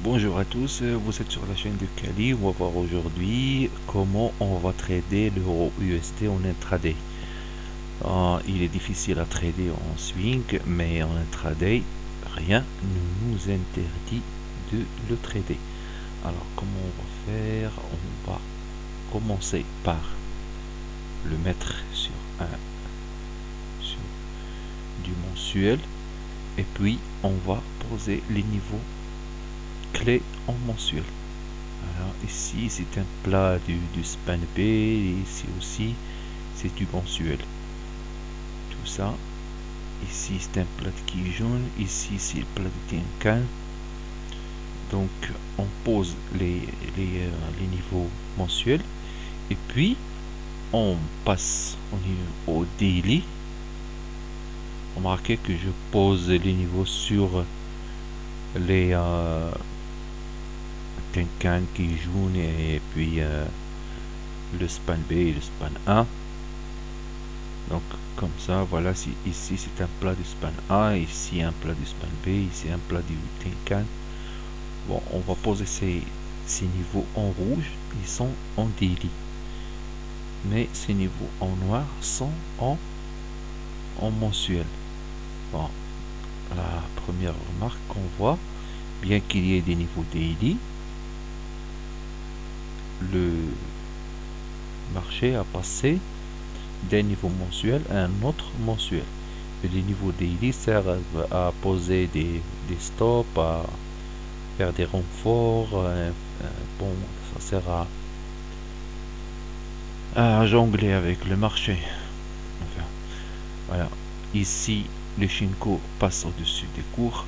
Bonjour à tous, vous êtes sur la chaîne de Kali. On va voir aujourd'hui comment on va trader l'euro USD en intraday. Il est difficile à trader en swing, mais en intraday, rien ne nous interdit de le trader. Alors comment on va faire? On va commencer par le mettre sur du mensuel, et puis on va poser les niveaux clés en mensuel. Alors ici c'est un plat du span B, et ici aussi c'est du mensuel. Tout ça, ici c'est un plat qui est jaune, ici c'est le plat de Tenkan. Donc on pose les niveaux mensuels, et puis on passe au daily. Remarquez que je pose les niveaux sur les Tenkan qui est jaune, et puis le span B et le span A. Donc comme ça, voilà, si ici c'est un plat du span A, ici un plat du span B, ici un plat du Tenkan. Bon, on va poser ces niveaux en rouge, ils sont en daily, mais ces niveaux en noir sont en mensuel. Bon, la première remarque qu'on voit, bien qu'il y ait des niveaux daily, le marché a passé d'un niveau mensuel à un autre mensuel. Et les niveaux daily servent à poser des stops, à faire des renforts. Bon, ça sert à jongler avec le marché. Enfin, voilà. Ici, le Shinko passe au-dessus des cours.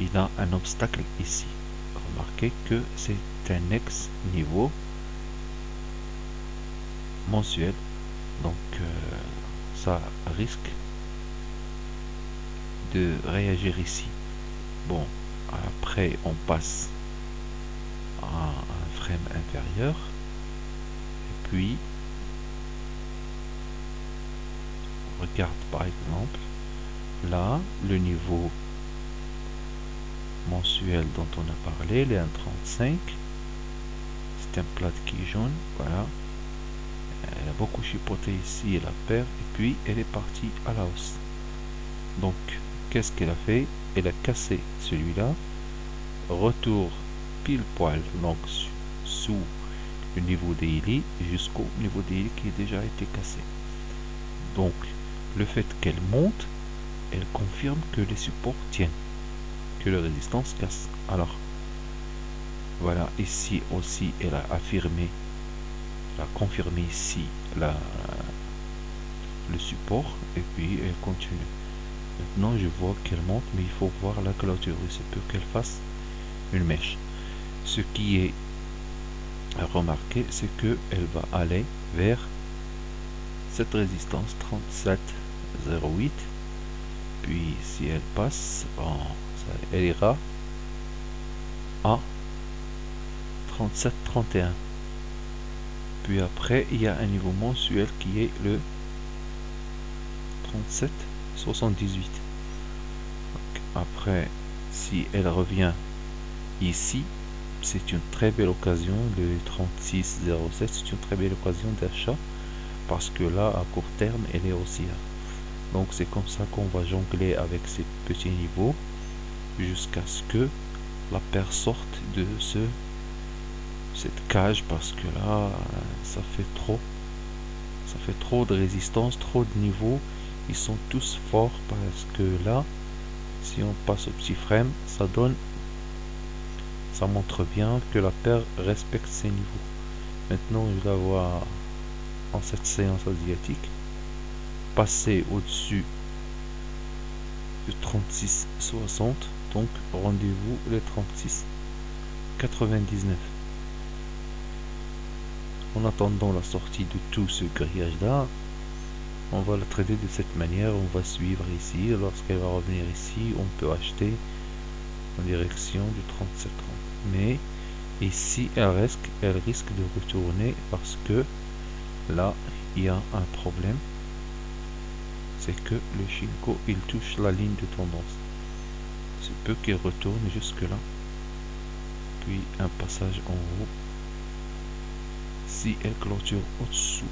Il a un obstacle ici. Remarquez que c'est un ex-niveau mensuel. Donc, ça risque de réagir ici. Bon, après on passe à un frame inférieur, et puis on regarde par exemple là le niveau mensuel dont on a parlé, les 1,35. C'est un plat qui est jaune, voilà. Elle a beaucoup chipoté ici, elle a perdu, et puis elle est partie à la hausse. Donc qu'est-ce qu'elle a fait? Elle a cassé celui-là, retour pile poil donc sous le niveau daily jusqu'au niveau daily qui a déjà été cassé. Donc le fait qu'elle monte, elle confirme que les supports tiennent, que la résistance casse. Alors voilà, ici aussi elle a affirmé, elle a confirmé ici le support, et puis elle continue. Maintenant je vois qu'elle monte, mais il faut voir la clôture. Il se peut qu'elle fasse une mèche. Ce qui est à remarquer, c'est que elle va aller vers cette résistance 37,08. Puis si elle passe, bon, elle ira à 37,31. Puis après il y a un niveau mensuel qui est le 37,78. Après, si elle revient ici, c'est une très belle occasion. Le 36,07, c'est une très belle occasion d'achat, parce que là à court terme elle est haussière. Donc c'est comme ça qu'on va jongler avec ces petits niveaux jusqu'à ce que la paire sorte de cette cage, parce que là ça fait trop de résistance, trop de niveaux. Ils sont tous forts, parce que là si on passe au petit frame, ça montre bien que la paire respecte ses niveaux. Maintenant je la vois en cette séance asiatique passer au-dessus de 36,60. donc rendez-vous les 36,99. En attendant la sortie de tout ce grillage là, on va la trader de cette manière. On va suivre ici, lorsqu'elle va revenir ici on peut acheter en direction du 37,30. mais ici elle risque de retourner, parce que là il y a un problème, c'est que le Shinko il touche la ligne de tendance. C'est peu qu'il retourne jusque là. puis un passage en haut. Si elle clôture au-dessous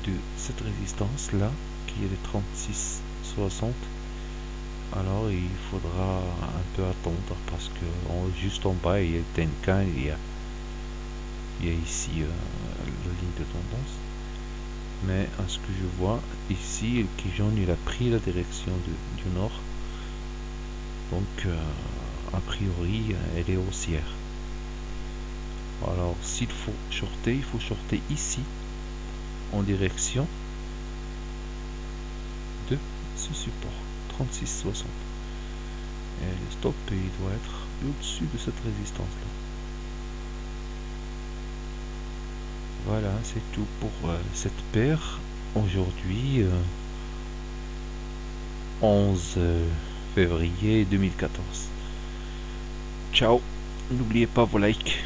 de cette résistance là, qui est de 36,60, alors il faudra un peu attendre, parce que juste en bas il y a Tenkan, il y a ici la ligne de tendance. Mais à ce que je vois ici, le Kijun il a pris la direction du nord, donc a priori elle est haussière. Alors s'il faut shorter, il faut shorter ici en direction de ce support 36,60, et le stop il doit être au-dessus de cette résistance là. Voilà, c'est tout pour cette paire aujourd'hui, 11 février 2014. Ciao, n'oubliez pas vos likes.